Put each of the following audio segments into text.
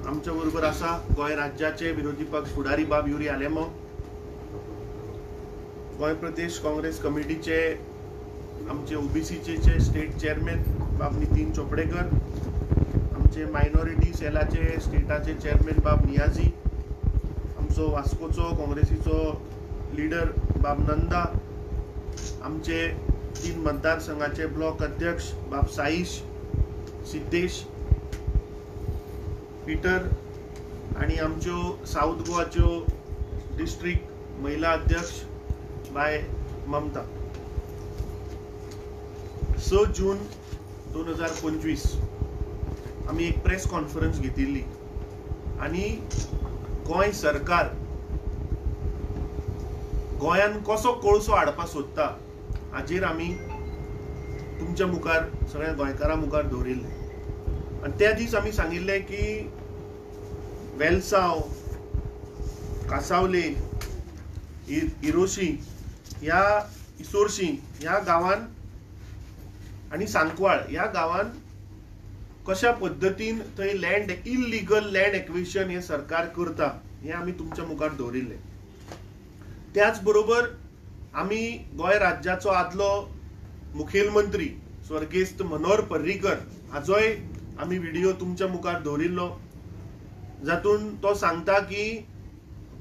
आमच्या बरोबर आसा गोय राज्याचे विरोधी पक्ष फुडारी बाब युरी आलेमो, गोय प्रदेश काँग्रेस कमिटीचे आमचे ओबीसीचे स्टेट चेअरमॅन बाब नितीन चोपडेकर, आमचे मायनॉरिटी सेलाचे स्टेटाचे चेअरमॅन बाब नियाजी, आमचो वास्कोचो काँग्रेसीचो लीडर बाब नंदा, आमचे 3 मतदारसंघाचे ब्लॉक अध्यक्ष बाब साईश, सिद्धेश, पीटर आणि आमच्यो साऊथ गोवाच्यो डिस्ट्रिक्ट महिला अध्यक्ष बाय ममता. 6 जून 2025 आम्ही एक प्रेस कॉन्फरन्स घेतिल्ली आणि गोंय सरकार गोंयान कसो कोळसो हाडपाक सोदता हाजेर आमी तुमच्या मुखार सगळ्या गोंयकारां मुखार दवरिल्ले. आणि त्या दीस आमी सांगिल्ले की वेलसांव, कासावले, इरोशी ह्या इसोरशी ह्या गांवान आणि सांकवाळ ह्या गांवान कशा पद्धतीन थंय लँड इल्लीगल लँड एक्विजिशन हे सरकार करता हे आमी तुमच्या मुखार दवरिल्ले. त्याच बरोबर आमी गोंय राज्याचो आदलो मुखेलमंत्री स्वर्गेस्त मनोहर पर्रीकर हाजोय आमी व्हिडिओ तुमच्या मुखार दवरिल्लो, जातून तो सांगता की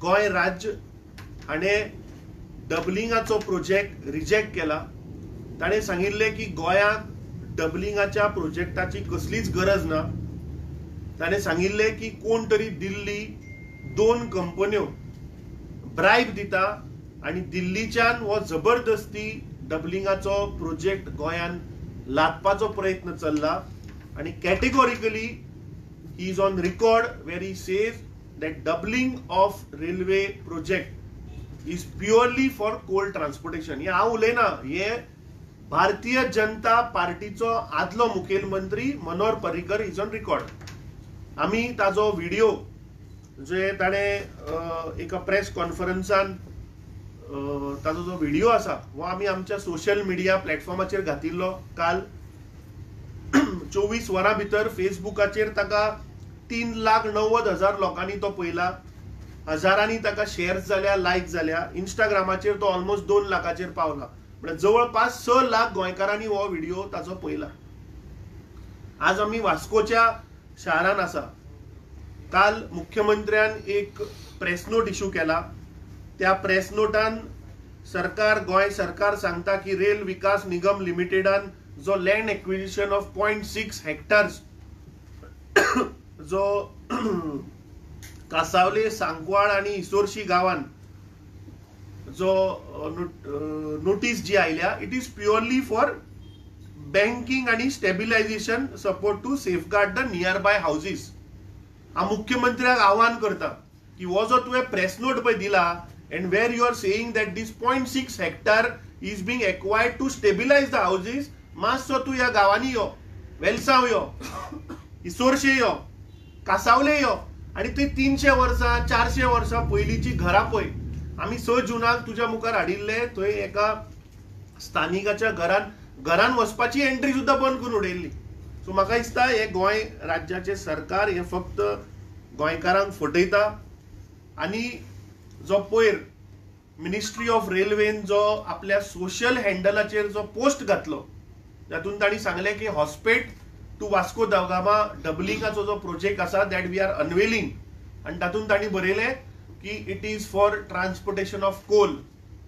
गोंय राज्य हाणें डबलिंगाचो प्रोजेक्ट रिजेक्ट केला. ताणें सांगिल्लें की गोंयाक डबलिंगाच्या प्रोजेक्टाची कसलीच गरज ना. ताणें सांगिल्लें की कोण तरी दिल्ली 2 कंपन्यो ब्रायब दिता आणि दिल्लीच्यान हो जबरदस्ती डबलिंगाचो प्रोजेक्ट गोंयान लादपाचो प्रयत्न चल्ला. आणि कॅटेगोरिकली he is on record where he says that doubling of railway project is purely for coal transportation. हे हांव उलयना, हे भारतीय जनता पार्टीचो आदलो मुखेलमंत्री Manohar Parrikar is on record. आमी ताजो व्हिडिओ जे ताणें एका प्रेस कॉन्फरन्सान ताजो जो व्हिडिओ आसा हो आमी आमच्या सोशल मिडिया प्लॅटफॉर्माचेर घातिल्लो. काल 24 वरां भितर फेसबुकाचेर ताका 3,90,000 लोकांनी तो पळयला, हजारांनी ताका शेअर्स जाल्या, लायक जाल्या. इंस्टाग्रामाचेर तो ऑलमोस्ट 2 लाखाचेर पावला. म्हणजे जवळपास 6 लाख गोंयकारांनी हो व्हिडिओ ताजो पळयला. आज आमी वास्कोच्या शारान आसा. काल मुख्यमंत्र्यान एक प्रेस नोट इश्यू केला. त्या प्रेस नोटान गोंय सरकार सांगता की रेल विकास निगम लिमिटेडान जो लँड एक्विजिशन ऑफ 0.6 हेक्टर्स जो कासावले, सांकवाळ आणि इसोरशी गावान जो नोटीस जी आयल्या, it is purely for banking आणि stabilisation support to safeguard the near by houses. हा मुख्यमंत्र्याक आव्हान करता की हो जो तुवें प्रेस नोट पळय दिला and where you are saying that this 0.6 hectare is being acquired to stabilize the houses, मातसो तू ह्या गावांनी यो, वेलसांव यो, इसोरशे यो, कासावले यो आणि ते 300 वर्सां 400 वर्सां पयलींची घरां पळय. आमी 6 जुनाक तुज्या मुखार हाडिल्ले. थंय एका स्थानिकाच्या घरान वचपाची एंट्री सुद्धा बंद करून उडयल्ली. सो म्हाका दिसता हे गोंय राज्याचे सरकार हे फक्त गोंयकारांक फटयता. आणि जो पयर मिनिस्ट्री ऑफ रेल्वेन जो आपल्या सोशल हँडलाचेर जो पोस्ट घातलो, तातूंत तांणी सांगलें की हॉस्पेट टू वास्को दा गामा डबलिंगाचो जो प्रोजेक्ट आसा दॅट वी आर अनवेलिंग, आनी तातूंत तांणी बरयलें की it is for transportation of coal.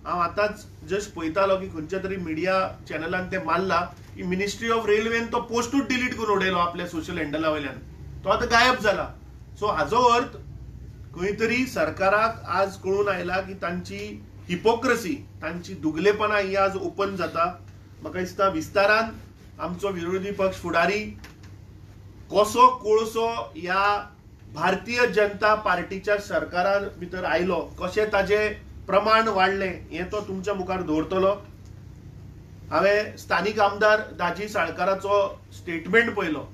हांव आतांच जस्ट पळयतालो की खंयच्या तरी मिडिया चॅनलान ते मारला की मिनिस्ट्री ऑफ रेल्वेन तो पोस्टूच डिलीट करून उडयलो आपल्या सोशल हँडला वयल्यान. तो आतां गायब जाला. सो हाजो अर्थ खंय तरी सरकाराक आज कळून आयला की तांची हिपोक्रेसी, तांची दुगलेपणां ही आज ओपन जाता. म्हाका दिसता विस्तारान आमचो विरोधी पक्ष फुडारी कसो कोळसो ह्या भारतीय जनता पार्टीच्या सरकारा भितर आयलो, कशें ताजे प्रमाण वाडलें हें तो तुमच्या मुखार दवरतलो. हांवें स्थानीक आमदार दाजी साळकाराचो स्टेटमेंट पळयलो.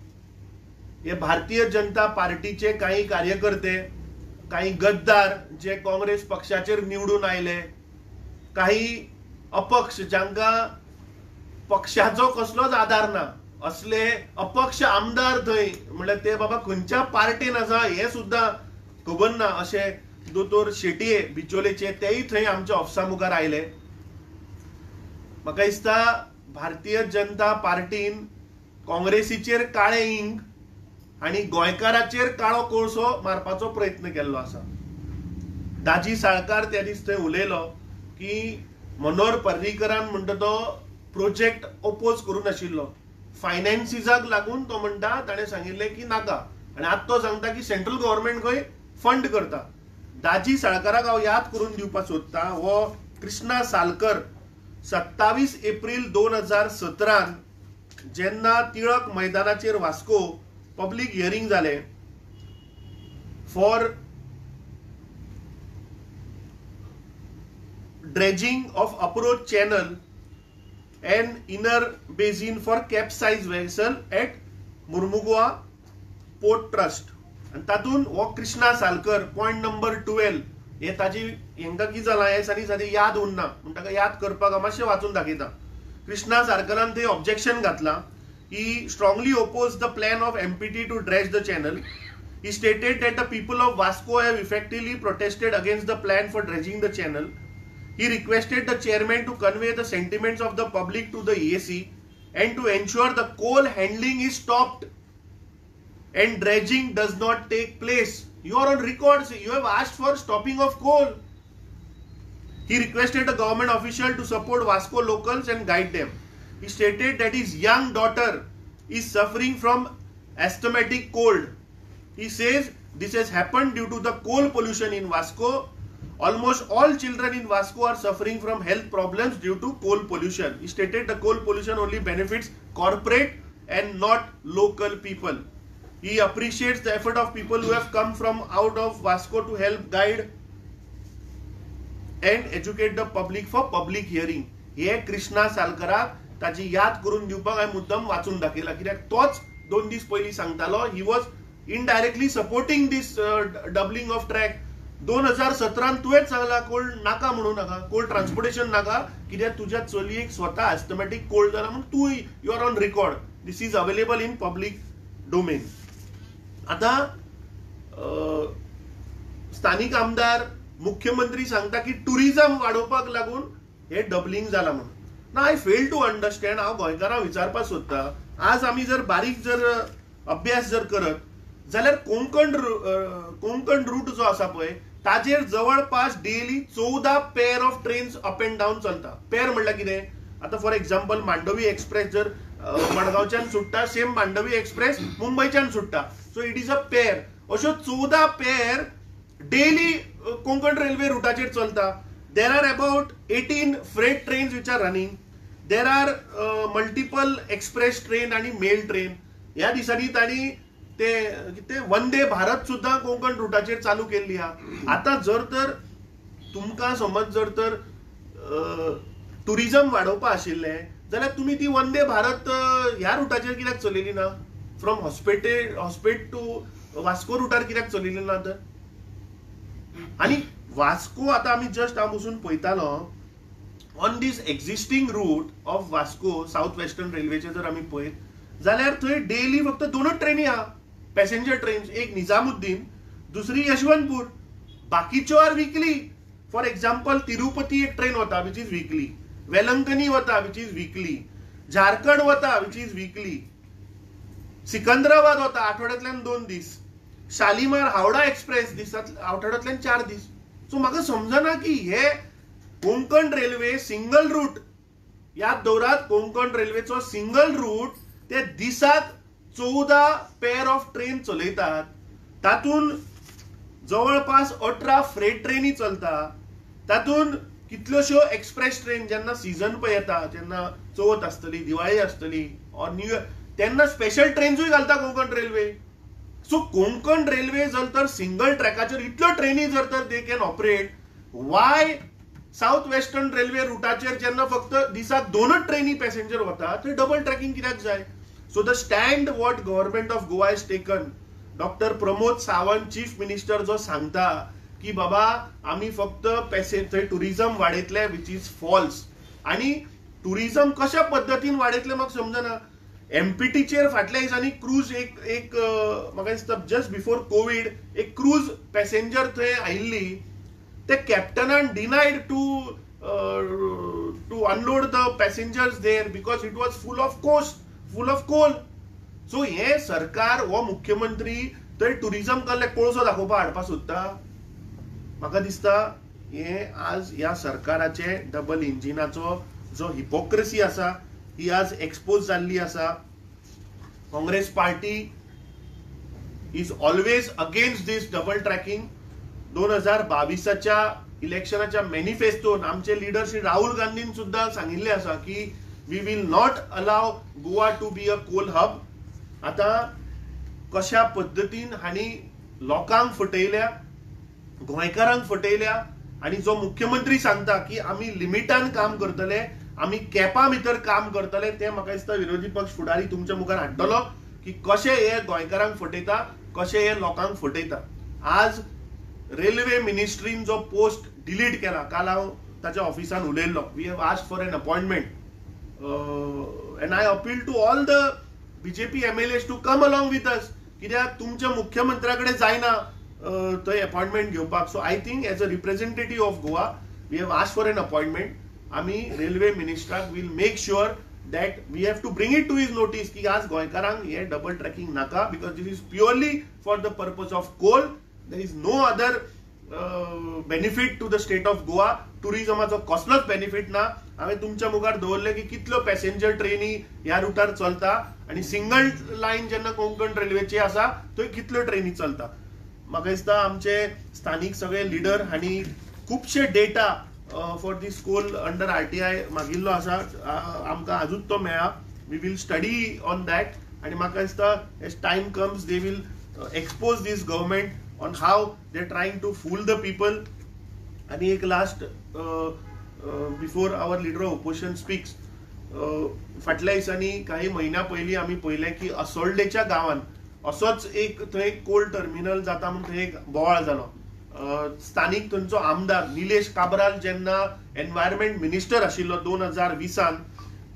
हे भारतीय जनता पार्टीचे काही कार्यकर्ते, काही गद्दार जे काँग्रेस पक्षाचेर निवडून आयले, काही अपक्ष जांकां पक्षाचो कसलोच आधार ना, असले अपक्ष आमदार थंय म्हणल्यार ते बाबा खंयच्या पार्टीन आसा हे सुद्धा खबर ना अशे दोतोर शेटये बिचोलेचे तेय थंय आमच्या ऑफिसा मुखार आयले. म्हाका दिसता भारतीय जनता पार्टीन काँग्रेसीचेर काळे इंक आणि गोंयकाराचेर काळो कोळसो मारपाचो प्रयत्न केल्लो आसा. दाजी साळकार त्या दीस थंय उलयलो की मनोहर पर्रीकरान म्हणटा तो प्रोजेक्ट ओपोज करून नाशिल्लो, फायनान्सिसाक लागून तो म्हणटा ताणें सांगिल्लें की नाका, आनी आतां तो सांगता की सेंट्रल गव्हर्नमेंट खंय फंड करता. दाजी साळकाराक हांव याद करून दिवपाक सोदतां, हो कृष्णा सालकर 27 एप्रील 2017 जेन्ना टिळक मैदानाचेर वास्को पब्लीक हियरिंग जालें for dredging of approach channel and inner basin for capsize vessel at Murmugua Port Trust. आणि तातून हो कृष्णा सालकर पॉइंट नंबर 12 हे ताजी हेंका कितें जालां हे सादी याद उरना म्हण ताका याद करपाक मातशें वाचून दाखयता. कृष्णा सालकरान थंय ऑब्जेक्शन घातलां. He strongly opposed the plan of MPT to dredge the channel. He stated that the people of Vasco have effectively protested against the plan for dredging the channel. He requested the chairman to convey the sentiments of the public to the EAC and to ensure the coal handling is stopped and dredging does not take place. You are on record. You have asked for stopping of coal. He requested a government official to support Vasco locals and guide them. He stated that his young daughter is suffering from asthmatic cold. He says this has happened due to the coal pollution in Vasco. Almost all children in Vasco are suffering from health problems due to coal pollution. He stated the coal pollution only benefits corporate and not local people. He appreciates the effort of people who have come from out of Vasco to help guide and educate the public for public hearing. हे कृष्णा सालकराक ताची याद करून दिवपाक हांवें मुद्दम वाचून दाखयला, कित्याक तोच 2 दीस पयलीं सांगतालो he was indirectly supporting this doubling of track. 2017 तुवेंच सांगला कोल्ड नाका म्हणूं नाका, कोल्ड ट्रान्सपोर्टेशन नाका, कित्याक तुज्या चलयेक स्वता एस्थमॅटीक कोल्ड जाला म्हणून तूं you are on record. This is available in public domain. आता स्थानिक आमदार मुख्यमंत्री सांगता की टुरिझम वाडोवपाक लागून हे डबलिंग जाला म्हणून. ना आय फेल टू अंडरस्टँड. हांव गोंयकारांक विचारपाक सोदता, आज आमी जर बारीक जर अभ्यास जर करत जाल्यार कोंकण रूट जो आसा पळय ताजेर जवळपास daily 14 pair of trains up and down चलता. पेअर म्हणल्यार कितें? आता फॉर एक्झाम्पल मांडवी एक्सप्रेस जर मडगांवच्यान सुट्टा, सेम मांडवी एक्सप्रेस मुंबयच्यान सुट्टा, so it is a pair. अश्यो 14 पेअर डेली कोंकण रेल्वे रुटाचेर चलता. There are about 18 freight trains which are running. There are multiple express train आणि मेल ट्रेन. ह्या दिसांनी तांणी ते वंदे भारत सुद्धा कोंकण रुटाचेर चालू केल्ली आहा. आता जर तर तुमकां समज जर तर टुरिझम वाडोवपा आशिल्लें जाल्यार तुमी ती वंदे भारत ह्या रुटाचेर कित्याक चलयली ना? फ्रॉम हॉस्पेट टू वास्को रुटार कित्याक चलयली ना तर? आणि वास्को आता आमी जस्ट हांव बसून पळयतालो on this existing route of Vasco south western रेल्वेचे जर आमी पळयत जाल्यार थंय डेली फक्त 2च ट्रेनी आहा पॅसेंजर ट्रेन्स. एक निजामुद्दीन, दुसरी यशवंतपूर. बाकीच्यो are weekly. For example Tirupati एक ट्रेन वता विच इज वीकली, वेलंकनी वता विच इज वीकली, झारखंड वता विच इज वीकली, सिकंदराबाद वता आठवड्यातल्यान 2 दीस, शालिमार हावडा एक्सप्रेस दिसात आठवड्यातल्यान 4 दीस. सो म्हाका समजना की हे कोंकण रेल्वे सिंगल रूट, याद दवरात, कोंकण रेल्वेचो सिंगल रूट, ते दिसाक 14 पेअर ऑफ ट्रेन चलयतात. तातून जवळपास 18 फ्रेट ट्रेनी चलता. तातून कितल्योश्यो एक्सप्रेस ट्रेन, जेन्ना सीझन पळय येता, जेन्ना चवथ आसतली, दिवाळी आसतली ऑर न्यू इयर, तेन्ना स्पेशल ट्रेन्सूय घालता Konkan railway. So Konkan railway जर तर सिंगल ट्रॅकाचेर इतल्यो ट्रेनी जर तर they can operate, why south western railway रुटाचेर जेन्ना फक्त दिसाक 2च ट्रेनी पॅसेंजर वता थंय डबल ट्रॅकिंग कित्याक जाय? So the stand what government of Goa has taken, doctor Pramod Sawant chief minister जो सांगता की बाबा आमी फक्त थंय टुरिझम वाडयतले, विच इज फॉल्स. आणि टुरिझम कशा पद्दतीन वाडयतले म्हाका समजना. एमपीटीचेर फाटल्या दिसांनी क्रूज एक म्हाका दिसता जस्ट बिफोर कोविड एक क्रूज पॅसेंजर थंय आयिल्ली, ते कॅप्टनान denied to unload the passengers there because it was full of coal. So हे सरकार हो मुख्यमंत्री थंय टुरिझम कडले कोळसो दाखोवपाक हाडपाक सोदता. म्हाका दिसता हे आज ह्या सरकाराचे डबल इंजिनाचो जो हिपोक्रेसी आसा ही आज एक्सपोज जाल्ली आसा. Congress party is always against this double tracking. 2022च्या इलेक्शनाच्या मॅनिफेस्टोन आमचे लीडर श्री राहुल गांधीन सुद्धा सांगिल्ले आसा की we will not allow Goa to be a coal hub. आता कशा पद्धतीन हांणी लोकांक फटयल्या, गोंयकारांक फटयल्या, आणि जो मुख्यमंत्री सांगता की आम्ही लिमिटान काम करतले, आम्ही कॅपा भितर काम करतले, ते म्हाका दिसता विरोधी पक्ष फुडारी तुमच्या मुखार हाडटलो की कशे हे गोंयकारांक फटयता, कशे हे लोकांक फटयता. आज रेल्वे मिनिस्ट्रीन जो पोस्ट डिलीट केला, काल हांव ताच्या ऑफिसान उलयल्लो. We have asked for an appointment and I appeal to all the BJP MLAs to come along with us. कित्याक तुमच्या मुख्यमंत्र्याकडे जायना थंय अपॉइंटमेंट घेवपाक. So I think as a representative of Goa we have asked for an appointment. आम्ही railway मिनिस्टराक will make sure that we have to bring it to his notice की आज गोंयकारांक हे डबल ट्रॅकिंग नाका, because this is purely for the purpose of coal. There is no other benefit to the state of Goa. टुरिझमाचो कसलोच benefit ना. हांवें तुमच्या मुखार दवरले की कितल्यो पॅसेंजर ट्रेनी ह्या रुटार चलता, आणि सिंगल लायन जेन्ना कोंकण रेल्वेची आसा थंय कितल्यो ट्रेनी चलता. म्हाका दिसता आमचे स्थानिक सगळे लिडर हांणी खुबशे data for this coal under RTI मागिल्लो आसा. आमकां आजूच तो मेळ्ळा. We will study on that, आणि म्हाका दिसता as time comes they will expose this government on how they are trying to fool the people. आणि एक last before our leader of opposition speaks, फाटल्या दिसांनी काही महिन्या पयलीं आमी पळयलें की असोल्डेच्या गांवांत असोच एक थंय कोल टर्मिनल जाता म्हणून थंय एक बोवाळ जालो. स्थानिक थंयचो आमदार निलेश काब्राल जेन्ना एनवायरमेंट मिनिस्टर आशिल्लो 2020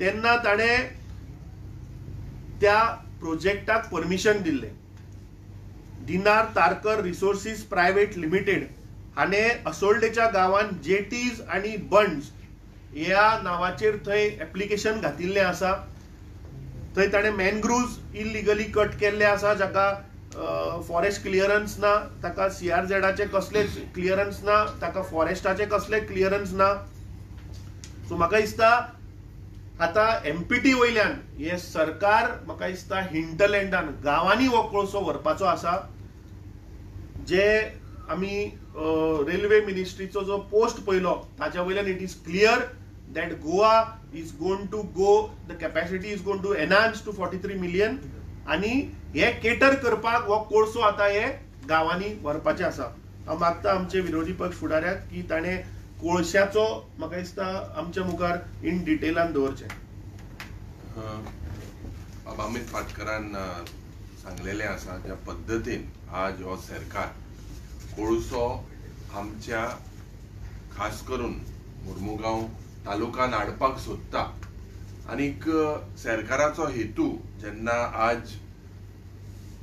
तेन्ना ताणें त्या प्रोजेक्टाक परमिशन दिल्लें. दिनार तारकर रिसोर्सीस प्रायव्हेट लिमिटेड हाणें असोल्डेच्या गांवांत जेटीज आनी बंड्स ह्या नांवाचेर थंय एप्लिकेशन घातिल्लें आसा. थंय ताणें मॅनग्रुव्ज इलिगली कट केल्ले आसा, जाका फॉरेस्ट क्लियरन्स ना, ताका CRZचे कसलेच क्लियरन्स ना, ताका फॉरेस्टाचे कसले क्लियरन्स ना. सो म्हाका दिसता आता MPT वयल्यान हे सरकार म्हाका दिसता हिंटलँडान गांवांनी हो कोळसो व्हरपाचो आसा. जे आमी रेल्वे मिनिस्ट्रीचो जो पोस्ट पयलो ताच्या वयल्यान it is clear that Goa is going to go, the capacity is going to enhance to 43 million, आणि हे केटर करपाक हो कोळसो आता हे गांवांनी व्हरपाचे आसा. हांव मागता आमचे विरोधी पक्ष फुडाऱ्याक की ताणें कोळशाचो म्हाका दिसता आमच्या मुखार इन डिटेलान दवरचें. अमित पाटकरान सांगलेलें आसा ज्या पद्दतीन आज हो सरकार कोळसो आमच्या खास करून मुर्मुगांव तालुकान हाडपाक सोदता. आनीक सरकाराचो हेतू जेन्ना आज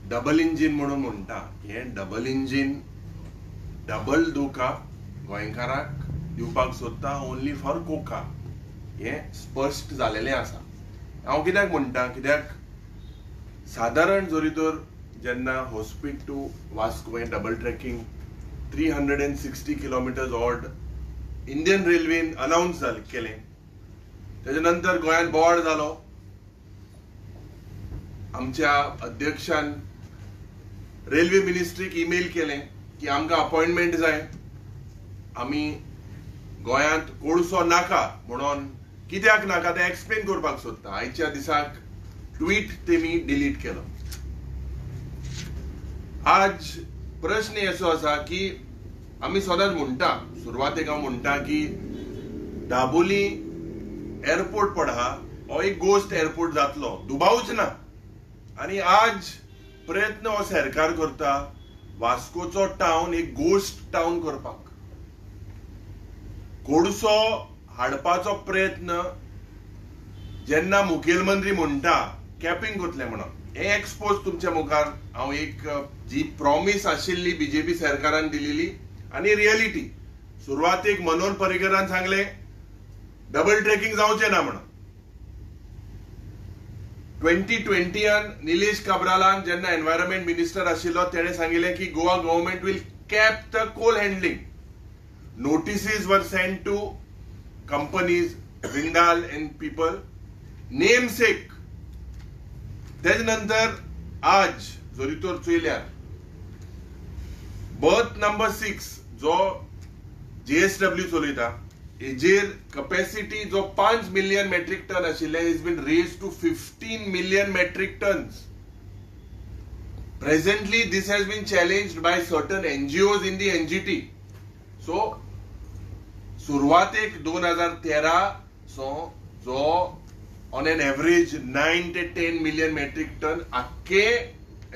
डबल इंजीन म्हणून म्हणटा, हे डबल इंजीन डबल धोका गोंयकाराक दिवपाक सोदता ओन्ली फॉर कोका. हे स्पश्ट जालेलें आसा. हांव कित्याक म्हणटा, कित्याक सादारण जोरी तर जेन्ना हॉस्पीट टू वास्को हें double tracking 360 kilometers odd Indian रेल्वेन अनाउन्स केलें, तेजे नंतर गोंयांत बोवाळ जालो. आमच्या अध्यक्षान रेल्वे मिनिस्ट्रीक ईमेल केलें की आमकां अपॉइंटमेंट जाय, आमी गोंयांत कोळसो नाका म्हणून कित्याक नाका तें एक्सप्लेन करपाक सोदता. आयच्या दिसाक ट्वीट तेमी डिलीट केलो. आज प्रश्न असो आसा की आमी सदांच म्हणटा, सुरवातेक हांव म्हणटा की दाबोली एअरपोर्ट पडा हो एक गोस्ट एअरपोर्ट जातलो, दुबावच ना. आणि आज प्रयत्न हो सरकार करता वास्कोचो टावन एक गोस्ट टावन करपाक. कोळसो हाडपाचो प्रयत्न जेन्ना मुखेलमंत्री म्हणटा कॅपिंग कोतले म्हणून हे एक्सपोज तुमच्या मुखार हांव एक जी प्रॉमिस आशिल्ली बीजेपी सरकारान दिलेली आणि रियलिटी सुरवातीक मनोहर पर्रीकरान सांगले डबल ट्रॅकिंग जावचें ना म्हणून 2020 निलेश काब्रालान जेन्ना एनवायरमेंट मिनिस्टर आशिल्लो तेणे सांगिल्लें की Goa government will cap the coal handling. Notices were send to companies Jindal and people namesake. तेज नंतर आज जरी तर चोयल्यार बर्थ नंबर 6 जो JSW चलयता हेजेर कॅपॅसिटी जो 5 मिलियन मेट्रिक टन आशिल्ले is been raise to 15 million metric tons. Presently this has been challenged by certain NGOs in the NGT. So सुरवातेक 2013 सो जो on an average 9 to 10 million metric ton आख्खे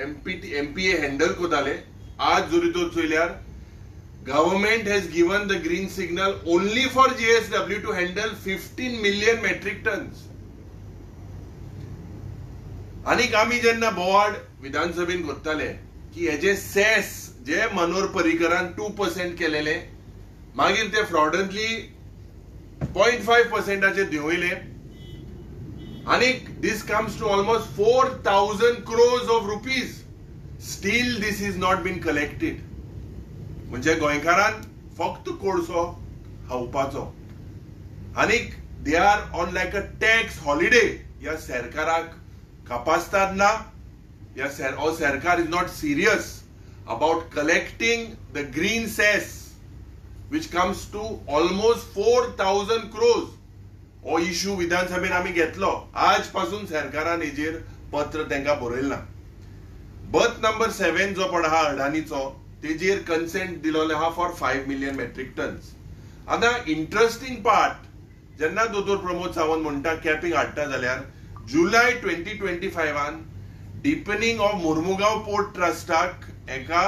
MPA handle कोताले. आज जरी तो चोयल्यार government has given the green signal only for JSW to handle 15 million metric tons. आणि आम्ही जेन्ना बोवाड विधानसभेन करताले की हेजे सेस जे मनोहर पर्रीकरान 2% केलेले मागीर ते फ्रॉडंटली 0.5% दिवयले आणि this comes to almost 4,000 crores of rupees. Still this is not been collected. म्हणजे गोंयकारान फक्त कोळसो खावपाचो आणि they are on like a tax holiday. या सरकाराक कापासतात ना या सरकार is not serious about collecting the green cess which comes to almost 4,000 crores. हो इश्यू विधानसभेन आम्ही घेतलो. आज पासून सरकारान हेजेर पत्र तांकां बरयलें ना. बर्थ नंबर 7 जो पड आहा अडानीचो तेजेर कन्सेंट दिलोले आहा फॉर 5 मिलियन मेट्रिक टन्स. आता इंटरेस्टिंग पार्ट जेन्ना दोतोर प्रमोद सावंत म्हणटा कॅपिंग हाडटा जाल्यार जुलय 2025 डिपनिंग ऑफ मुर्मुगांव पोर्ट ट्रस्टाक एका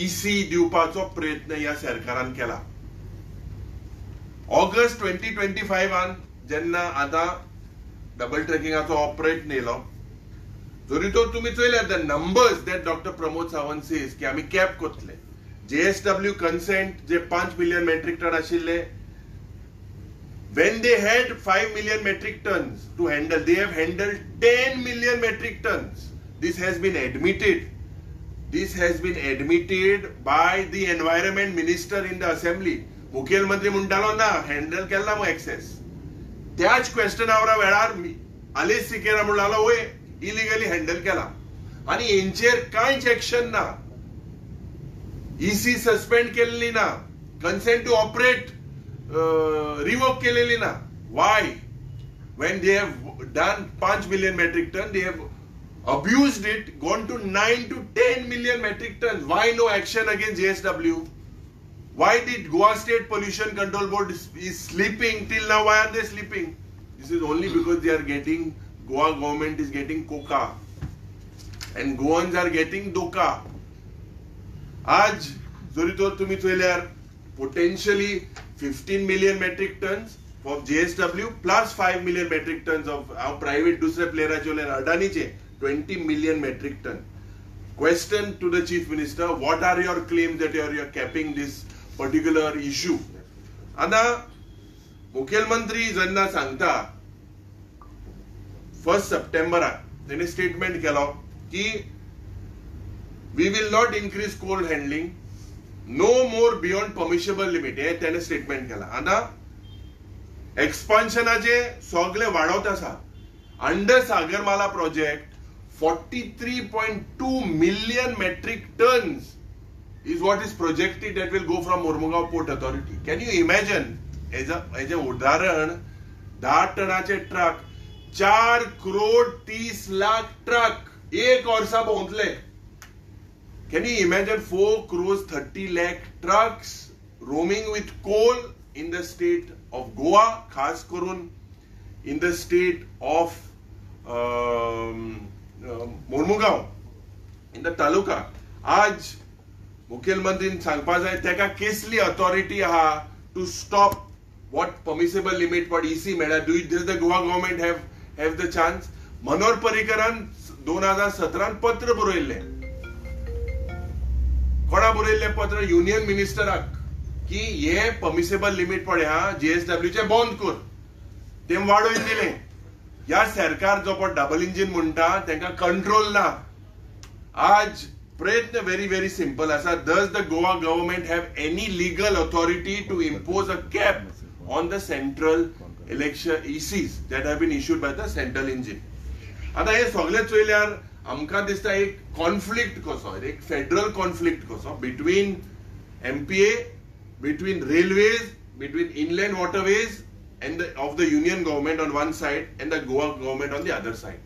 EC दिवपाचो प्रयत्न ह्या सरकारान केला. ऑगस्ट 2025 जेन्ना आता डबल ट्रॅकिंगाचो हो प्रयत्न येयलो जरी तो तुम्ही चोयल्यार the numbers that doctor Pramod Sawant says की आमी कॅप कोतले. JSW कन्सेंट जे 5 मिलियन मेट्रिक टन आशिल्ले when they had 5 million metric tons to handle, they have handled 10 million metric tons. This has been admitted. This has been admitted by the environment minister in the assembly. मुख्यमंत्री म्हणटालो ना handle केला मग access. त्याच क्वेश्चनावर वेळार आलेस सिकेरा म्हणटालो वय illegally handle केला आणि हेंचेर कांयच एक्शन ना. EC सस्पेंड केलेली ना, कन्सेंट टू ऑपरेट रिवोक केलेली ना. Why? When they have done 5 million metric ton, they have abused it, gone to 9 to 10 million metric tons. Why no action against JSW? Why did Goa State Pollution Control Board is sleeping till now? Why are they sleeping? This is only because they are getting, Goa government is getting coca and Goans are getting doka. आज जरी तो तुम्ही चोयल्यार potentially 15 million metric tons of JSW plus 5 million metric tons of our private दुसरे प्लेयराचे उलयल्यार अडानीचे 20 million metric ton. Question to the Chief Minister, what are your claims that you are capping this particular issue? आता मुख्यमंत्री जेन्ना सांगता 1 September तेणे statement केलो की we will not increase coal handling, no more beyond permissible limit. हे त्याने statement केला. आता एक्सपान्शनाचे सगळे वाढवत आसा. Under Sagarmala project 43.2 million metric tons is what is projected that will go from Mormugao Port Authority. Can you imagine? As उदाहरण 10 टनाचे truck 4 crore 30 lakh truck एक वर्सा पोहोचले. Can you imagine 4 crores 30 lakh trucks roaming with coal in the state of Goa, khas karun in the state of Mormugao, in the taluka. आज मुख्यमंत्रीन सांगपा जाय तेका कसली अथॉरिटी आहा to stop what permissible limit what EC मेळ्ळा. Does the Goa government have the chance? Manohar पर्रीकरान 2017 पत्र बरयल्ले. कोणा बरयल्ले पत्र? युनियन मिनिस्टराक, की हे परमिसेबल लिमिट पळय हा JSW बंद कर, ते वाडोवन दिले. ह्या सरकार जो पण डबल इंजिन म्हणटा तांकां कंट्रोल ना. आज प्रयत्न very very simple asa. Does the Goa government have any legal authority to impose a cap on the central election ECs that have been issued by the central engine? आता हे सगळे चोयल्यार आमकां दिसता एक कॉन्फ्लिक्ट कसो, एक फेडरल कॉन्फ्लिक्ट कसो between MPA, between railways, between inland waterways and of the union government on one side and the Goa government on the other side.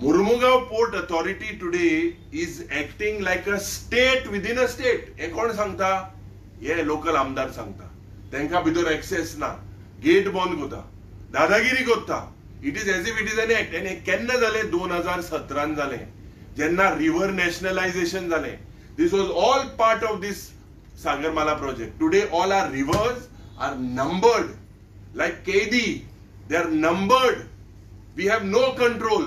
Mormugao Port Authority today is acting like a state within a state. हे कोण सांगता? हे local आमदार सांगता. तांकां भितर access ना, gate बंद करता, दादागिरी करता. It is as if it is an act. आनी केन्ना जालें? 2017 जालें, जेन्ना रिव्हर नॅशनलायझेशन जालें. This was all part of this Sagarmala project. Today all our rivers are numbered like Kedi. They are numbered. We have no control.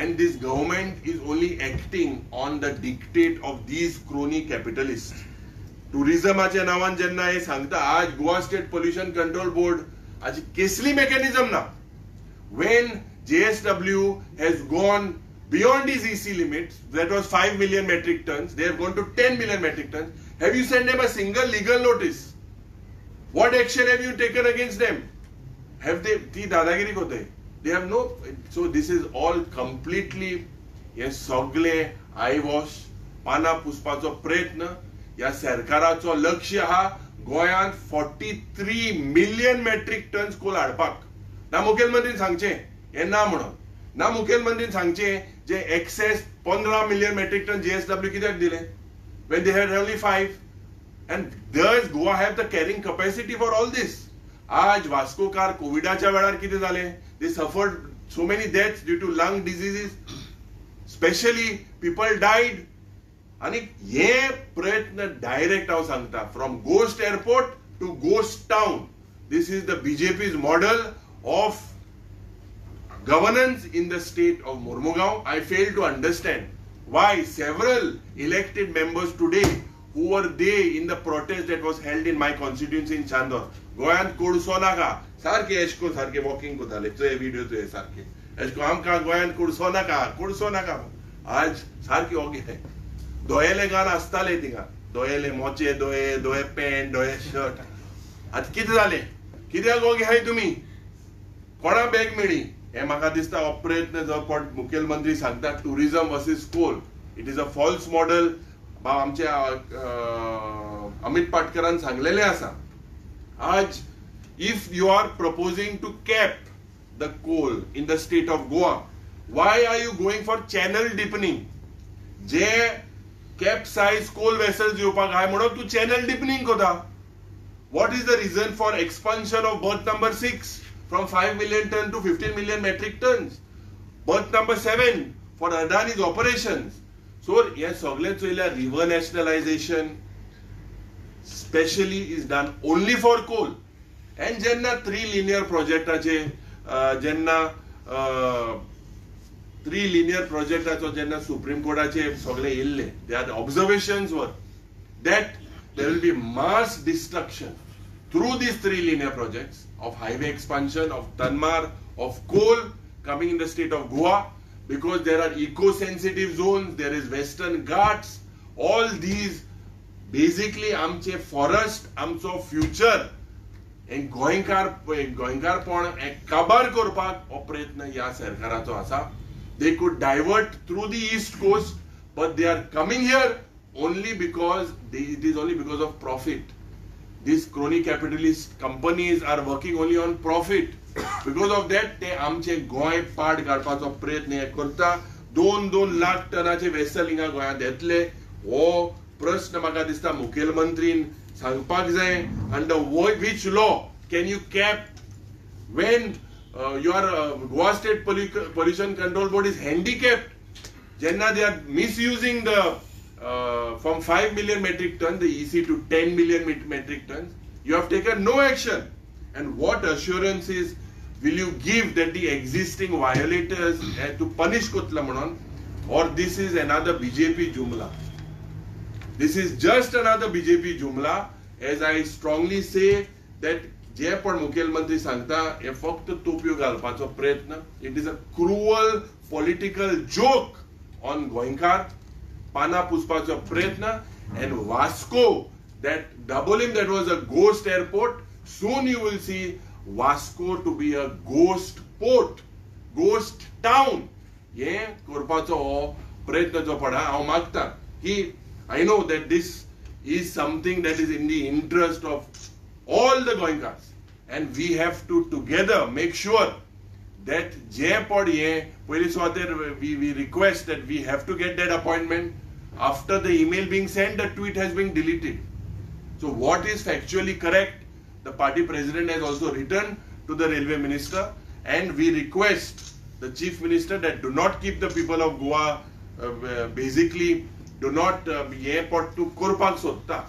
And this government is only acting on the dictate of these crony capitalists. Tourismaच्या नावान जेन्ना हे सांगता, आज Goa state pollution control board आज कसली mechanism ना. When JSW has gone beyond his EC limits, that was 5 million metric tons, they have gone to 10 million metric tons. Have you sent them a single legal notice? What action have you taken against them? Have they? ती दादागिरी कोते. They have no. So this is all completely हे सगळे आयवॉश, पाना पुसपाचो प्रयत्न. या सरकाराचो लक्ष्य हा गोंयांत 43 मिलियन मेट्रिक टन्स कोल हाडपाक. ना मुखेलमंत्रीन सांगचे हे ना म्हणून. ना मुखेलमंत्रीन सांगचे जे excess 15 million metric ton JSW कित्याक दिले when they had only 5. And does Goa have the carrying capacity for all this? आज वास्कोकार कोविडाच्या वेळार कितें जालें? They suffered so many deaths due to lung diseases. Especially people died. आणि हे प्रयत्न direct हांव सांगता, from ghost airport to ghost town. This is the BJP's model of governance in the state of Mormugao. I fail to understand why several elected members today who were they in the protest that was held in my constituency in Chandor. गोयांत कुडसो नाका सारखे एशको सारखे walking कोताले ते video ते सारखे एशको आमकां गोयांत कुडसो नाका. आज सारखे ओगे दोयेले गान आसताले थिंगा, दोयेले मोचे, दोये पॅन्ट, दोये शर्ट. आतां कितें जालें? कित्याक ओगे हाय तुमी? कोणा बॅग मेळ्ळी? हे म्हाका दिसता हो प्रयत्न जो कोण मुखेलमंत्री सांगता tourism versus coal, it is a false model. आमच्या अमित पाटकरान सांगलेले आसा. आज if you are proposing to cap the coal in the state of Goa, why are you going for channel deepening? जे कॅपसाइज कोल वेसल्स येवपाक आहाय म्हणून तू चॅनल डिपनिंग कोता. What is the reason for expansion of berth number 6 from 5 million ton to 15 million metric tons? Berth number 7 for Adani's operations. So, yes, river nationalization specially is done only for coal. And jenna 3 linear project jenna 3 linear project jenna Supreme Court their observations were that there will be mass destruction through these 3 linear projects of highway expansion, of Tanmar, of coal coming in the state of Goa. Because there are eco-sensitive zones, there is Western Ghats, all these basically आमचे forest, आमचो future एक गोंयकारपण एक काबार करपाक हो प्रयत्न ह्या सरकाराचो आसा. They could divert through the east coast, but they are coming here only because it is only because of profit. These crony capitalist companies are working only on profit. Because of that, ते आमचे गोंय पाड काडपाचो प्रयत्न हे करता. 2 lakh टनाचे vessel हिंगा गोंयांत येतले. हो प्रश्न म्हाका दिसता मुखेलमंत्रीन सांगपाक जाय. Under which law can you cap when your Goa State Pollution Control Board is handicapped? Jenna they are misusing the from 5 million metric tons, the EC to 10 million metric tons. You have taken no action. And what assurance is will you give that the existing violators to punish kotla म्हणून, or this is another BJP jumla? This is just another BJP jumla, as I strongly say that जे पण मुख्यमंत्री सांगता हे फक्त तोपयो घालपाचो प्रयत्न. It is a cruel political joke on गोंयकार. पाना पुसपाचो प्रयत्न. And Vasco, that Dabolim, that was a ghost airport, soon you will see Vasco to be a ghost port, ghost town. हे करपाचो प्रयत्न जो पडा हांव मागता की I know that this is something that is in the interest of all the Goinkars, and we have to together make sure that we request that we have to get that appointment. After the email being sent, the tweet has been deleted. So what is factually correct, the party president has also written to the railway minister, and we request the chief minister that do not keep the people of Goa, basically do not airport to kurpak sotta.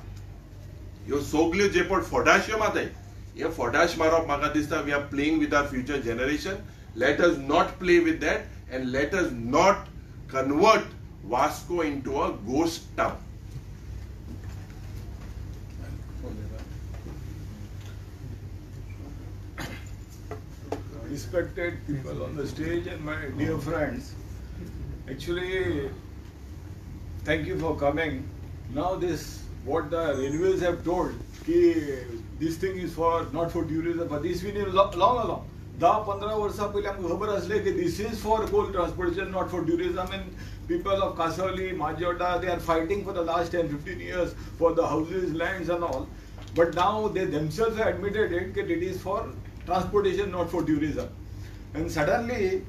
Yo soglio jeport fodashio matai. Ye fodash marop maka dista, we are playing with our future generation. Let us not play with that, and let us not convert Vasco into a ghost town. Respected people on the stage and my dear friends, actually, thank you for coming. Now this, what the railways have told, this thing is for not for tourism, but this we knew long along. 10-15 वर्षा पहिले आमकां खबर असले की this is for coal transportation, not for tourism, and people of Kasarli, Majota, they are fighting for the last 10-15 years for the houses, lands and all. But now they themselves have admitted it that it is for transportation, not for tourism. And suddenly,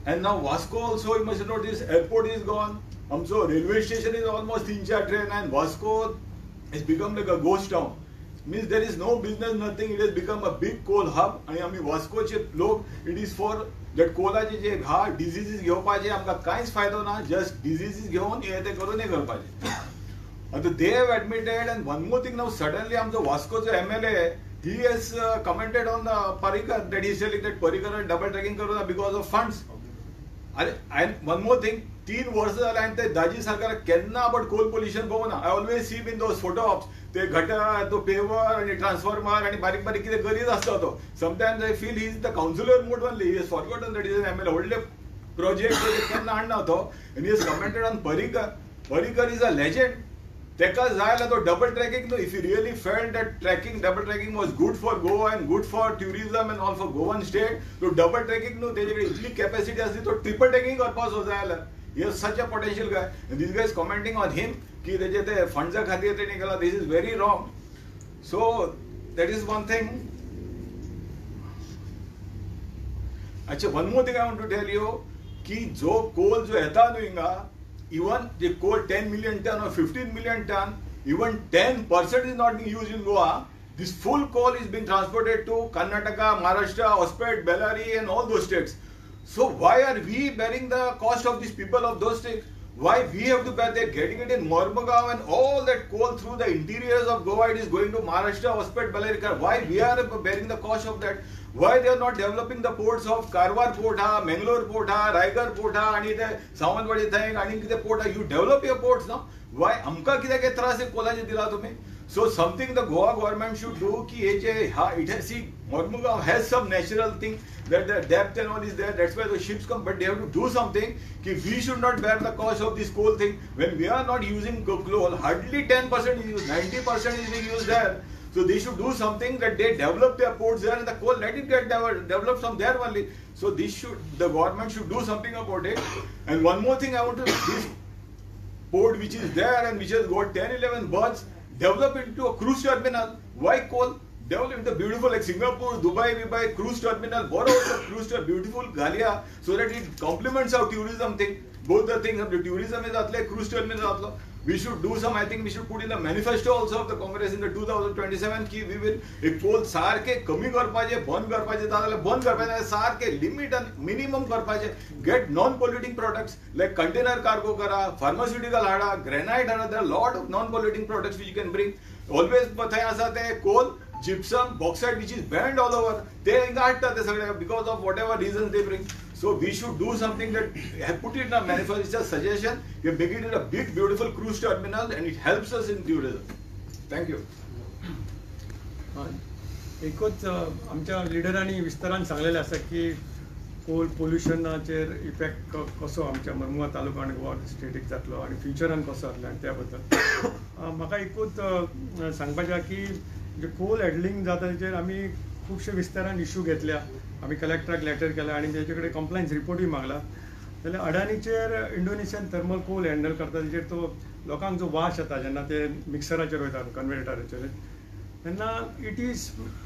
and now Vasco also, you must notice, airport is gone. So railway station is almost 3-4 train, and Vasco has become like a ghost town. Means there is no business, nothing. It has become a big coal hub. And I mean Vasco चे लोग, it is for that कोलाचे जे हा diseases घेवपाचे आमकां कांयच फायदो ना. Just diseases घेवन हे ते करून हे करपाचे. And they have admitted, and one more thing now, suddenly आमचो Vasco's MLA, he has commented on the Parrikar that he is telling that Parrikar double tracking करू because of funds. And one more thing, 3 वर्ष झाले आणि ते दाजी सरकार केन्ना about coal pollution पळोवना. I always see him in those photo ops. ते घटा, तो पेवर आणि ट्रान्सफॉर्मर आणि बारीक बारीक कितें करीत आसता तो. Sometimes I feel he is the councillor mode only. He has forgotten that he is an MLA. व्हडले project केन्ना हाडना तो. And he has commented on Parrikar. Parrikar is a legend. तेका जाय जाल्यार तो double tracking. No, if he really felt that double tracking was good for Goa and good for tourism and all for Goan state, so double tracking no, तेजे कडेन इतली capacity आसली तो triple tracking करपाचो जाय जाल्यार. He is such a potential guy, and this guy is commenting on him कि तेजे ते फंड्सा खातीर ते निघाला. This is very wrong. So that is one thing. अच्छा, one more thing I want to tell you कि जो coal जो येता न्हू हिंगा, even the coal 10 million ton or 15 million ton, even 10% is not being used in Goa. This full coal is being transported to Karnataka, Maharashtra, Hospet, Bellary and all those states. So why are we bearing the cost of these people of those states? Why we have to bear? They're getting it in Mormugao and all that coal through the interiors of Goa, it is going to Maharashtra, Hospet, Bellary. Why we are bearing the cost of that? Why they are not developing the ports of Karwar port ha, Mangalore port ha, Raigarh port ha, आणि ते सावंतवाडी थंय आणि कितें port ha? You develop your ports now. Why आमकां कित्याक त्रास कोलाचे दिला तुम्ही? So something the Goa government should do कि हे जे it has, see, Mormugao has some natural thing that the depth and all is there. That's why the ships come, but they have to do something. कि we should not bear the cost of this coal thing when we are not using coal. Hardly 10% is used, 90% is being used there. So they should do something that they develop their ports there and the coal, let it get developed from there only. So the government should do something about it. And one more thing I want to, this port which is there and which has got 10-11 berths, develop into a cruise terminal. Why coal? Develop into beautiful like Singapore, Dubai, cruise terminal, borrow a cruise terminal, beautiful Galia, so that it complements our tourism thing. Both the things, the tourism is atle, cruise terminal is atle. We should do some, I think we should put in the manifesto also of the Congress in the 2027 कि we will एक coal सारखे कमी करपाचे, बंद करपाचे, ताजाल्यार बंद करपाचे, सारखे limit and minimum करपाचे. Get non-polluting products like container cargo करा, pharmaceutical Hada, granite Hada. There are a lot of non-polluting products which you can bring. Always थंय आसा ते coal gypsum, bauxite which is banned all over. They हाडटा ते सगळे because of whatever reasons they bring. So we should do something that put it in a manifesto. It's a suggestion. We make it a big, beautiful cruise terminal, and it helps us in tourism. Thank you. एकूच आमच्या लिडरांनी विस्तारान सांगलेलें आसा की Coal पोल्युशनाचेर effect कसो आमच्या मर्मुगांव तालुका आनी Goa static जातलो आनी फ्युचरान कसो जातलो आनी त्या बद्दल म्हाका एकूच सांगपाचें आसा की जे कोल हँडलिंग जाता ताचेर आमी खुबशे विस्तारान इश्यू घेतल्या आमी कलेक्टराक लेटर केला आनी तेचे कडेन कंप्लायन्स रिपोर्टूय मागला जाल्यार अडानीचेर इंडोनेशियन थर्मल कोल हँडल करता ताचेर तो लोकांक जो वास येता जेन्ना ते मिक्सराचेर वयता कन्वेटराचेर तेन्ना it is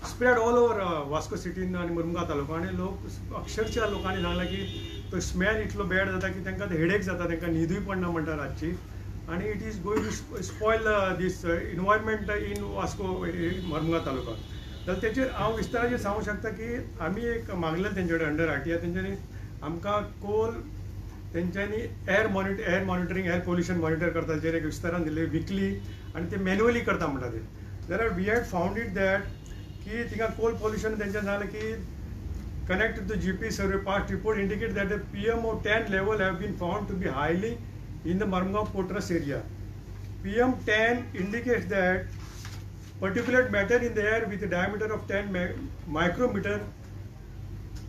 spread all over Vasco सिटीन आनी मुर्मुगांव तालुका आनी लोक अक्षरशः लोकांनी सांगला की तो स्मेल इतलो बॅड जाता की तांकां हेडेक जाता तांकां न्हिदूय पडना म्हणटा रातची आनी it is going to spoil this environment in Vasco Mormugao taluka जाल्यार तेचेर हांव विस्ताराचेर सांगूंक शकता की आमी एक मागलें तेंचे कडेन अंडर आरटीआय तेंच्यांनी आमकां कोल तेंच्यांनी air monitoring air pollution monitor करता ताचेर एक विस्तारान दिले विकली आनी ते मॅन्युअली करता म्हणटा ते जाल्यार we had found it that की थिंगा कोल पोल्युशन तेंच्यान जालें की connect to the GP survey past report indicate that the PM10 level have been found to be highly in the Mormugao Potras area. PM10 indicates that particulate matter in the air with a diameter of 10 micrometer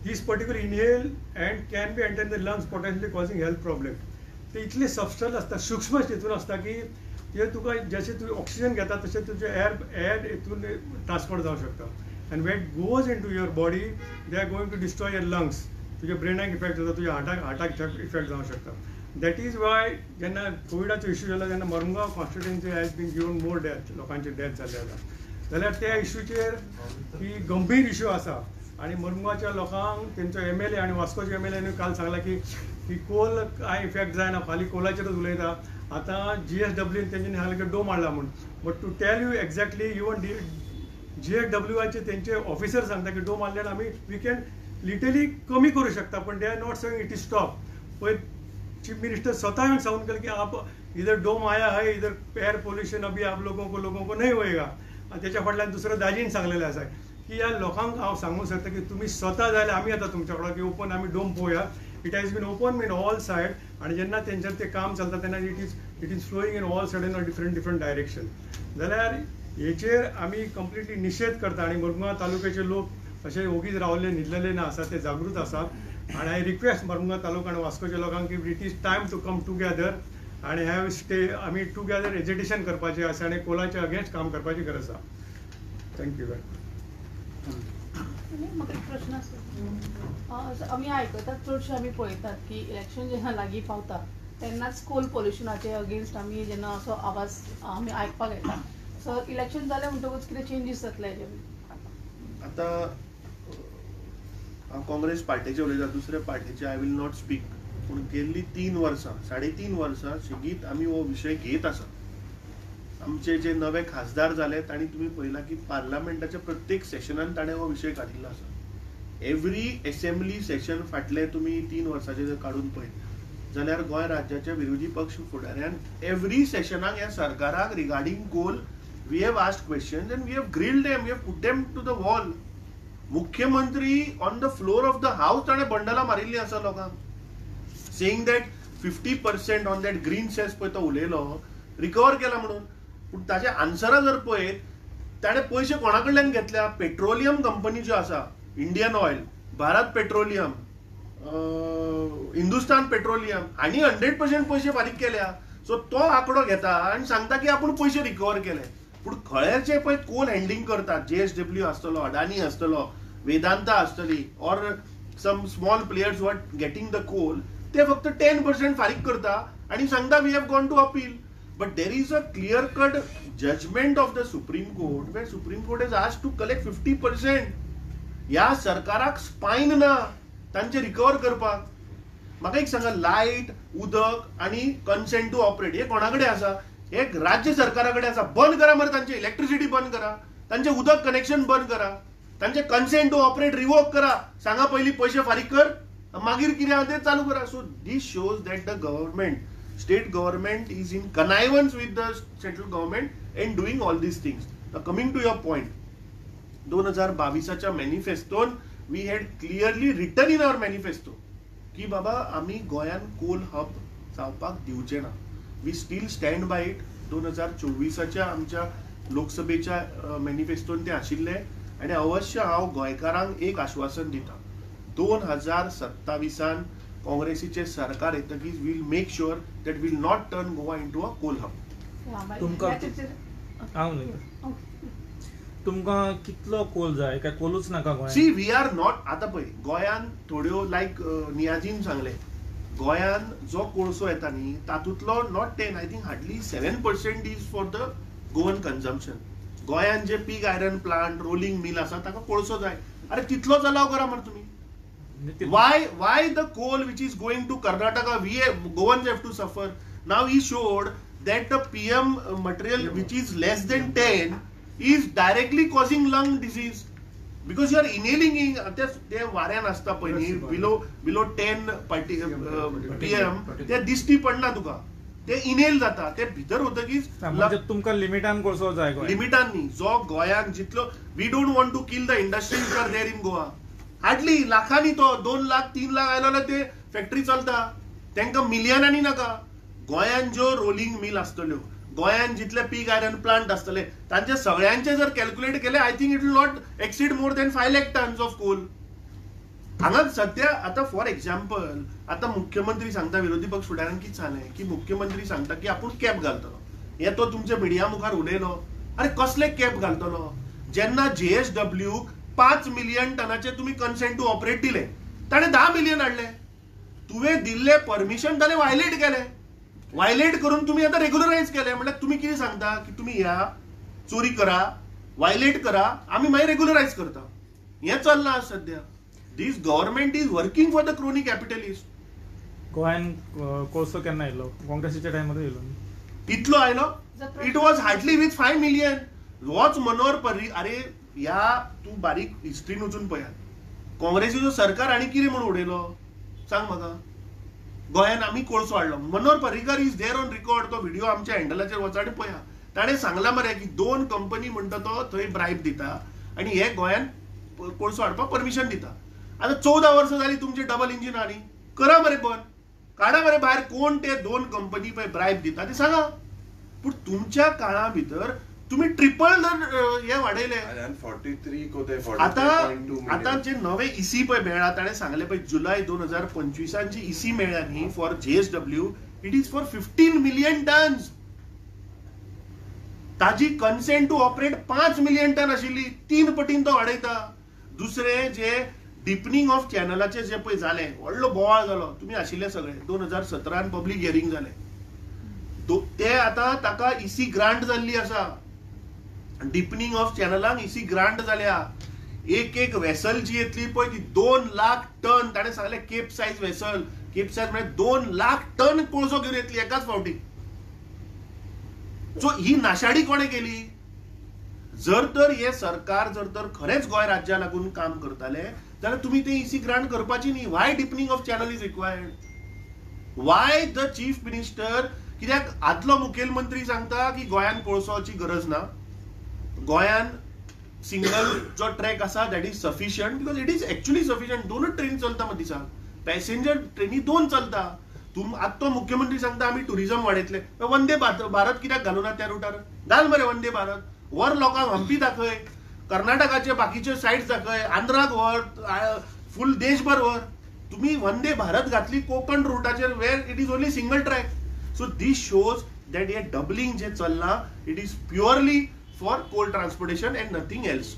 is particularly inhaled and can be entered in the lungs, potentially causing health problem. ते इतले substance आसता सूक्ष्म हितून आसता की ते तुका जशें तूं ऑक्सिजन घेता तशें तुजें एअर हितून ट्रान्सपोर्ट जावंक शकता आनी when it goes in to your body they are going to destroy your lungs तुज्या ब्रेनाक इफेक्ट जाता तुज्या हार्टाक इफेक्ट जावंक शकता दॅट इज वाय जेन्ना कोविडाचो इश्यू जाला तेन्ना Mormugao constituency has been given more death लोकांचे डेथ जाल्ले आसा जाल्यार त्या इश्यूचेर ही गंभीर इश्यू आसा आनी मुर्मुगांवच्या लोकांक तेंचो MLA आनी वास्कोच्या MLA काल सांगला की कोल कांय इफेक्ट जायना फाल्यां कोलाचेरच उलयता आतां GSW तेंच्यांनी सांगलें की डोम हाडला म्हूण but to tell you exactly even GSWचे तेंचे ऑफिसर सांगता की डोम हाडल्यार आमी वी कॅन लिटरली कमी करूं शकता पण they are not saying it is stop पळय चीफ मिनिस्टर स्वतः येवन सांगून गेले की आप इधर डोम आया है इधर एयर पोल्यूशन अभी आप लोगों को नहीं होएगा त्याच्या फाटल्यान दुसरं दाजीन सांगलेलें आसा की ह्या लोकांक हांव सांगूंक सोदता की तुमी स्वता जाय आमी येता तुमच्या वांगडा की ओपन आमी डोम पळोवया it has been open in all side आनी जेन्ना तेंचेर तें काम चलता तेन्ना it is flowing in all side in a different direction जाल्यार हेचेर आमी कंप्लिटली निशेध करता आनी मुर्मुगांव तालुक्याचे लोक अशे ओगीच रावले न्हिदलेले ना आसा ते जागृत आसा आनी आय रिक्वेस्ट मुर्मुगांव तालुका आनी वास्कोच्या लोकांक की it is time to come together आनी हॅव स्टे आमी टुगेदर एजिटेशन करपाचें आसा आनी कोलाच्या अगेन्स्ट काम करपाची गरज आसा थँक्यू वेरी मच म्हाका एक प्रश्न आसा आमी आयकतात चडशे आमी पळयतात की इलेक्शन जेन्ना लागीं पावता तेन्नाच कोल पोल्युशनाचे अगेन्स्ट आमी जेन्ना असो आवाज आमी आयकपाक येता सो इलेक्शन जालें म्हणटकूच कितें चेंजीस जातले हेजे आतां हांव काँग्रेस पार्टीचे उलयता दुसऱ्या पार्टीचे आय विल नॉट स्पीक पूण गेल्ली 3 वर्सां 3.5 वर्सां सेगीत आमी हो विशय घेत आसा आमचे जे नवे खासदार जाले तांणी तुमी पळयलां की पार्लमेंटाच्या प्रत्येक सेशनान ताणें हो विशय काडिल्लो आसा एवरी असेंब्ली सेशन फाटले तुमी 3 वर्सांचे जर काडून पळयत जाल्यार गोंय राज्याच्या विरोधी पक्ष फुडाऱ्यान एवरी सेशनाक ह्या सरकाराक regarding coal we have asked questions and we have grilled them we have put them to the wall मुख्यमंत्री on the floor of the house ताणें बंडलां मारिल्लीं आसा लोकांक saying that 50% on that green cess पळय तो उलयलो रिकवर केला म्हणून पूण ताचे आन्सरां जर पळयत ताणें पयशे कोणा कडल्यान घेतल्या पेट्रोलियम कंपनी ज्यो आसा Indian oil Bharat petroleum Hindustan petroleum हांणी 100% पयशे फारीक केल्या सो तो आंकडो घेता आनी सांगता की आपूण पयशे रिकवर केले पूण खळेचे पळय कोल हँडलिंग करतात JSW आसतलो अडानी आसतलो वेदांता आसतली or some small players what getting the coal ते फक्त 10% फारीक करता आनी सांगता we have gone to appeal But there is a clear-cut judgment of the Supreme Court where Supreme Court has asked to collect 50%. ह्या सरकाराक स्पाइन ना तांचे रिकवर करपाक म्हाका एक सांगा लायट उदक आनी कन्सेंट टू ऑपरेट हे कोणा कडेन आसा एक राज्य सरकारा कडेन आसा बंद करा मरे तांचे इलेक्ट्रिसिटी बंद करा तांचे उदक कनेक्शन बंद करा तांचे कन्सेंट टू ऑपरेट रिवोक करा सांगा पयलीं पयशे फारीक कर मागीर कितें आहा तें चालू करा so this shows that the government state government is in connivance with the central government and doing all these things. Now coming to your point, 2022च्या मॅनिफेस्टोन we had clearly written in our manifesto की बाबा आम्ही गोंयान coal hub जावपाक दिवचे ना. We still stand by it. 2024च्या आमच्या लोकसभेच्या मॅनिफेस्टोन ते आशिल्ले आणि अवश्य हांव गोंयकारांक एक आश्वासन दिता. 2027 काँग्रेसीचे सरकार येतकीच will make sure that will not turn Goa into a coal hub. तुमकां कितलो कोल जाय काय कोलूच नाका गोंयांत? See we are not. आता पळय गोंयान थोड्यो लायक नियाजीन सांगले गोंयान जो कोळसो येता न्ही तातूंतलो not 10 I think hardly 7% is for the Goan consumption. गोंयान जे पीग आयरन प्लांट रोलिंग मिल आसा ताका कोळसो जाय. अरे तितलोच अलाव करा मरे तुम्ही. Why the coal which is going to Karnataka, Goans have to suffer? Now he showed that the PM material which is less than 10 is directly causing lung disease because you are inhaling ते वाऱ्यान असता पळय below 10 PM ते दिश्टी पडना तुका. ते inhale जाता ते भितर होतकीच तुमकां लिमिटान कोळसो जाय. लिमिटान न्ही जो गोंयान जितलो we don't want to kill the industry which are there in Goa. Hardly लाखांनी तो 2 लाख 3 लाख आयलो जाल्यार ते फॅक्टरी चलता. तांकां मिलियनांनी नाका. गोंयान ज्यो रोलिंग मिल आसतल्यो गोंयान जितले पीग आयरन प्लांट आसतले तांचे सगळ्यांचे जर कॅल्क्युलेट केले I think it will not exceed more than 5 lakh tons of coal. हांगा सध्या आता फॉर एक्झाम्पल आता मुख्यमंत्री सांगता विरोधी पक्ष फुडाऱ्यान कितें सांगलें की मुख्यमंत्री सांगता की आपूण कॅप घालतलो. हे तो तुमच्या मिडिया मुखार उलयलो. अरे कसले कॅप घालतलो जेन्ना JSW 5 मिलियन टनाचे तुम्ही कन्सेंट टू ऑपरेट दिले ताणे 10 मिलियन हाडले. तुवें दिल्ले परमिशन ताणे वायलेट केले. वायलेट करून तुम्ही आता रेग्युलरायज केले. म्हणजे तुम्ही कितें सांगता की तुम्ही या चोरी करा वायलेट करा आम्ही मागीर रेग्युलरायज करता. हे चल्लां आज सध्या. This government is working for the crony capitalist. गोंयान कोळसो केन्ना येयलो? काँग्रेसीच्या टायमार येयलो. इतलो आयलो. It was hardly with 5 million. होच मनोहर पर्रीकर. अरे या तू बारीक हिस्ट्रीन वचून पळयात काँग्रेसीचो सरकार आनी कितें म्हूण उडयलो सांग म्हाका. गोंयान आमी कोळसो हाडलो. Manohar Parrikar is there on record. तो व्हिडिओ आमच्या हँडलाचेर वचा आनी पळया. ताणें सांगला मरे की 2 कंपनी म्हणटा तो थंय ब्रायब दिता आनी हे गोंयान कोळसो हाडपाक परमिशन दिता. आता 14 वर्सां जाली तुमचे डबल इंजिन आनी करा मरे बंद. काडा मरे भायर कोण ते 2 कंपनी पळय ब्रायब दिता ते सांगा. पूण तुमच्या काळा भितर तुम्ही ट्रिपल हे वाडयले. आता जे नवे इसी पळय मेळ्ळा ताणें सांगले पळय जुलय 2025 जी इसी मेळ्ळ्या न्ही for JSW it is for 15 million tons. ताजी consent to operate 5 million ton आशिल्ली. 3 पटीन तो वाडयता. दुसरे जे डिपनिंग ऑफ चॅनलाचे जे पळय जाले व्हडलो बोवाळ जालो तुम्ही आशिल्ले सगळे 2017 पब्लीक हियरिंग जाले ते आता ताका इसी ग्रांट जाल्ली आसा. डिपनिंग ऑफ चॅनलांक इसी ग्रांट जाल्या. एक वेसल जी येतली पळय ती 2 लाख टन. ताणें सांगलें cape size vessel. Cape size म्हणजे 2 लाख टन कोळसो घेवन येतली एकाच फावटी. सो ही नाशाडी कोणे केली? जर तर हे सरकार जर तर खरेंच गोंय राज्या लागून काम करताले जाल्यार तुम्ही ते इसी ग्रांट करपाची न्ही. Y deepening of channel is required? Why the chief minister? कित्याक आदलो मुखेलमंत्री सांगता की गोंयान कोळसोची गरज ना. गोंयान सिंगल जो ट्रॅक आसा that is sufficient because it is actually sufficient. 2 train चलता मग दिसाक. पॅसेंजर ट्रेनी 2 चलता. आता तो मुख्यमंत्री सांगता आम्ही टुरिझम वाडयतले. वंदे भारत कित्याक घालूना त्या रुटार? घाल मरे वंदे भारत. वर लोकांक हंपी दाखय. कर्नाटकाचे बाकीचे साइट्स दाखय. आंध्राक वर. फुल देशभर वर. तुम्ही वंदे भारत घातली कोकण रुटाचेर where it is only single track. So this shows that हे डबलिंग जे चल्ला it is purely for coal transportation and nothing else.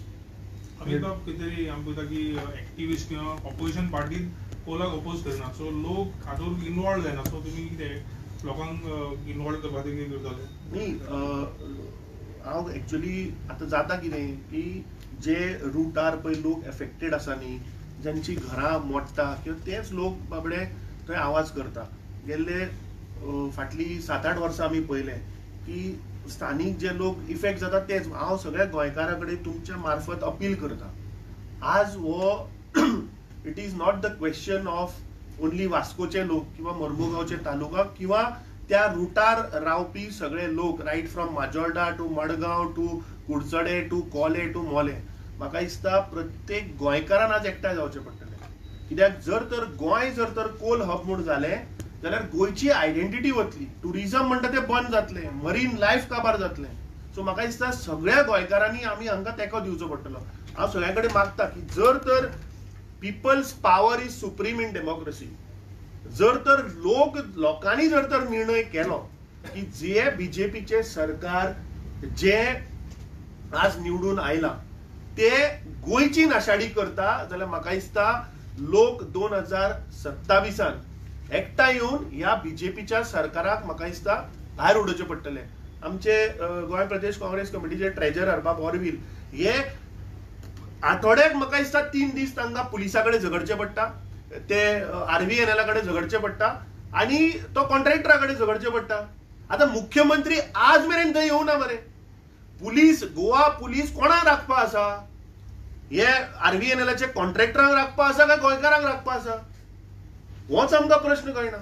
Amitabh कितेतरी आमकां की एक्टिविस्ट किंवा ऑपोजिशन पार्टी कोलाक अपोज करना. सो लोक हातूंत इनवॉल्व जायना. सो तुमी कितें लोकांक इनवॉल्व करपाक कितें करताले? न्ही हांव एक्चुअली आतां जाता कितें की जे रुटार पळय लोक एफेक्टेड आसा न्ही ज्यांची घरां मोडटा किंवा तेच लोक बाबडे थंय आवाज करता. गेल्ले फाटली 7-8 वर्सां आमी पळयले की स्थानिक जे लोक इफेक्ट जातात तेच. हांव सगळ्या गोंयकारां कडेन तुमच्या मार्फत अपील करता. आज हो it is not the question of only वास्कोचे लोक किंवा मर्मुगांवचे तालुका किंवा त्या रुटार रावपी सगळे लोक right from Majorda to Madgaon to कुडचडे टू कोले टू मोले. म्हाका दिसता प्रत्येक गोंयकारान आज एकठांय जावचें पडटलें. कित्याक जर तर कोल हब म्हूण जालें जाल्यार गोंयची आयडेंटिटी वतली, टुरिझम म्हणटा तें बंद जातलें, मरीन लायफ काबार जातलें. सो म्हाका दिसता सगळ्या गोंयकारांनी आमी हांकां तेंको दिवचो पडटलो. हांव सगळ्यां कडेन मागता की जर तर peoples power is supreme in democracy, जर तर लोकांनी जर तर निर्णय केलो की जे बीजेपीचे सरकार जे आज निवडून आयला ते गोंयची नाशाडी करता, जाल्यार म्हाका दिसता लोक 2027 एकठांय येवन ह्या बीजेपीच्या सरकाराक म्हाका दिसता भायर उडोवचे पडटले. आमचे गोंय प्रदेश काँग्रेस कमिटीचे ट्रेजरर बाब ऑरवील हे आठवड्याक म्हाका दिसता 3 दीस तांकां पुलिसा कडेन झगडचें पडटा, ते RVNL कडेन झगडचें पडटा आनी तो कॉन्ट्रॅक्टरा कडेन झगडचें पडटा. आतां मुख्यमंत्री आज मेरेन थंय येवना मरे. पुलीस, गोवा पुलीस कोणाक राखपा आसा? हे RVNLचे कॉन्ट्रॅक्टरांक राखपा आसा काय गोंयकारांक राखपा आसा? होच आमकां प्रश्न कळना.